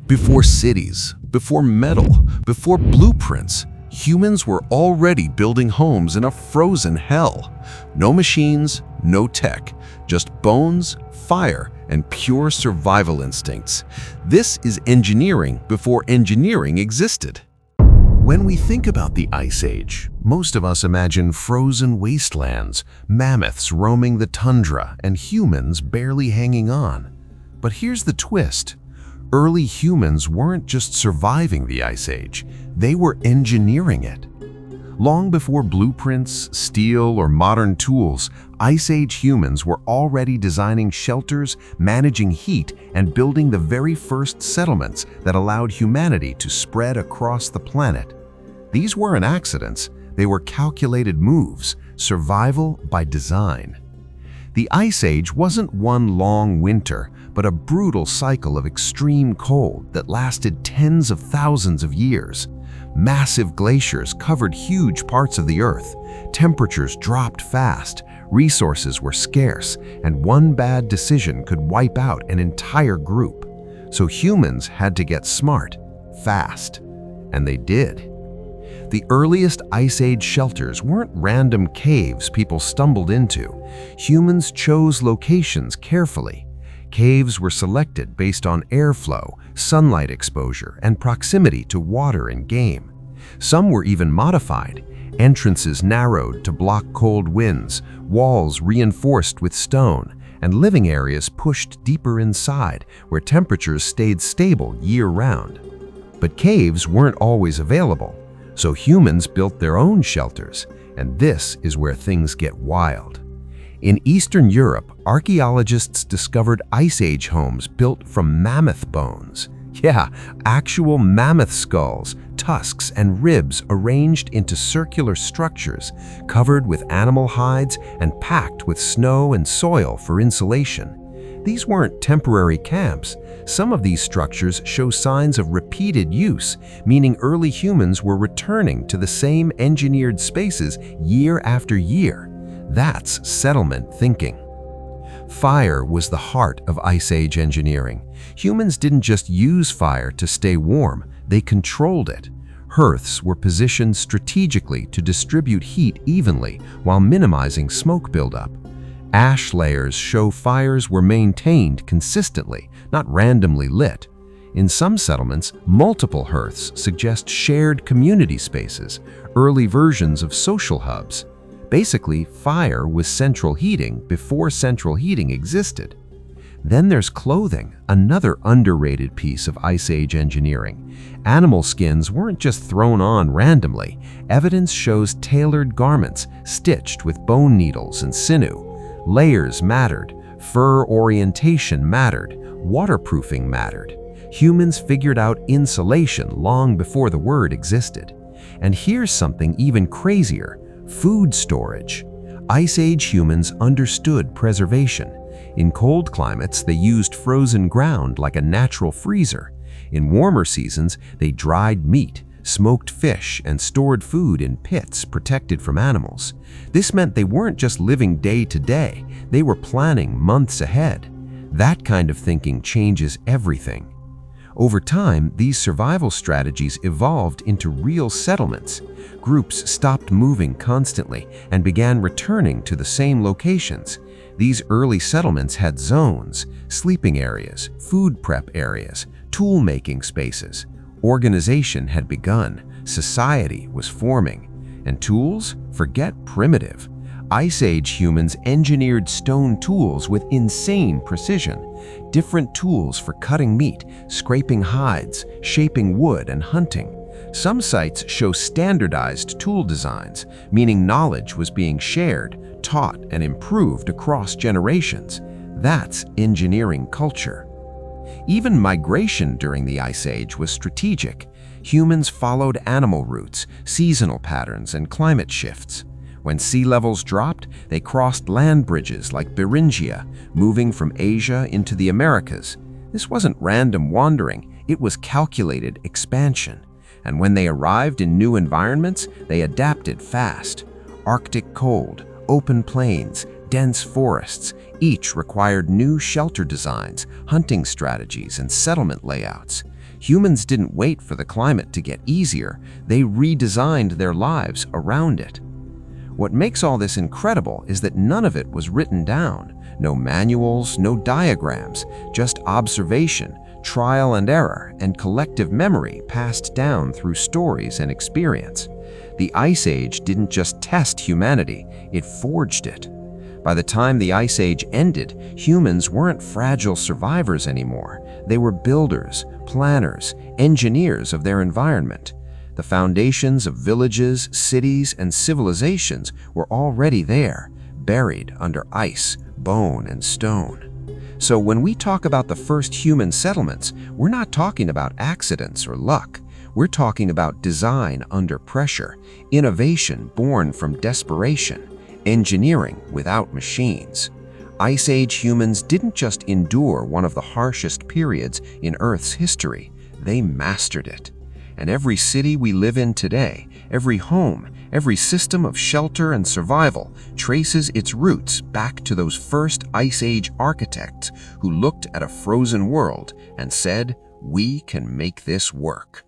Before cities, before metal, before blueprints, humans were already building homes in a frozen hell. No machines, no tech, just bones, fire, and pure survival instincts. This is engineering before engineering existed. When we think about the Ice Age, most of us imagine frozen wastelands, mammoths roaming the tundra, and humans barely hanging on. But here's the twist. Early humans weren't just surviving the Ice Age, they were engineering it. Long before blueprints, steel, or modern tools, Ice Age humans were already designing shelters, managing heat, and building the very first settlements that allowed humanity to spread across the planet. These weren't accidents, they were calculated moves, survival by design. The Ice Age wasn't one long winter, but a brutal cycle of extreme cold that lasted tens of thousands of years. Massive glaciers covered huge parts of the Earth, temperatures dropped fast, resources were scarce, and one bad decision could wipe out an entire group. So humans had to get smart, fast. And they did. The earliest Ice Age shelters weren't random caves people stumbled into. Humans chose locations carefully. Caves were selected based on airflow, sunlight exposure, and proximity to water and game. Some were even modified, entrances narrowed to block cold winds, walls reinforced with stone, and living areas pushed deeper inside where temperatures stayed stable year-round. But caves weren't always available, so humans built their own shelters, and this is where things get wild. In Eastern Europe, archaeologists discovered Ice Age homes built from mammoth bones. Yeah, actual mammoth skulls, tusks, and ribs arranged into circular structures, covered with animal hides and packed with snow and soil for insulation. These weren't temporary camps. Some of these structures show signs of repeated use, meaning early humans were returning to the same engineered spaces year after year. That's settlement thinking. Fire was the heart of Ice Age engineering. Humans didn't just use fire to stay warm, they controlled it. Hearths were positioned strategically to distribute heat evenly while minimizing smoke buildup. Ash layers show fires were maintained consistently, not randomly lit. In some settlements, multiple hearths suggest shared community spaces, early versions of social hubs. Basically, fire was central heating before central heating existed. Then there's clothing, another underrated piece of Ice Age engineering. Animal skins weren't just thrown on randomly. Evidence shows tailored garments stitched with bone needles and sinew. Layers mattered, fur orientation mattered, waterproofing mattered. Humans figured out insulation long before the word existed. And here's something even crazier. Food storage. Ice Age humans understood preservation. In cold climates, they used frozen ground like a natural freezer. In warmer seasons, they dried meat, smoked fish, and stored food in pits protected from animals. This meant they weren't just living day to day, they were planning months ahead. That kind of thinking changes everything. Over time, these survival strategies evolved into real settlements. Groups stopped moving constantly and began returning to the same locations. These early settlements had zones, sleeping areas, food prep areas, tool-making spaces. Organization had begun, society was forming. And tools? Forget primitive. Ice Age humans engineered stone tools with insane precision. Different tools for cutting meat, scraping hides, shaping wood, and hunting. Some sites show standardized tool designs, meaning knowledge was being shared, taught, and improved across generations. That's engineering culture. Even migration during the Ice Age was strategic. Humans followed animal routes, seasonal patterns, and climate shifts. When sea levels dropped, they crossed land bridges like Beringia, moving from Asia into the Americas. This wasn't random wandering, it was calculated expansion. And when they arrived in new environments, they adapted fast. Arctic cold, open plains, dense forests, each required new shelter designs, hunting strategies, and settlement layouts. Humans didn't wait for the climate to get easier, they redesigned their lives around it. What makes all this incredible is that none of it was written down. No manuals, no diagrams, just observation, trial and error, and collective memory passed down through stories and experience. The Ice Age didn't just test humanity, it forged it. By the time the Ice Age ended, humans weren't fragile survivors anymore. They were builders, planners, engineers of their environment. The foundations of villages, cities, and civilizations were already there, buried under ice, bone, and stone. So when we talk about the first human settlements, we're not talking about accidents or luck. We're talking about design under pressure, innovation born from desperation, engineering without machines. Ice Age humans didn't just endure one of the harshest periods in Earth's history, they mastered it. And every city we live in today, every home, every system of shelter and survival traces its roots back to those first Ice Age architects who looked at a frozen world and said, "We can make this work."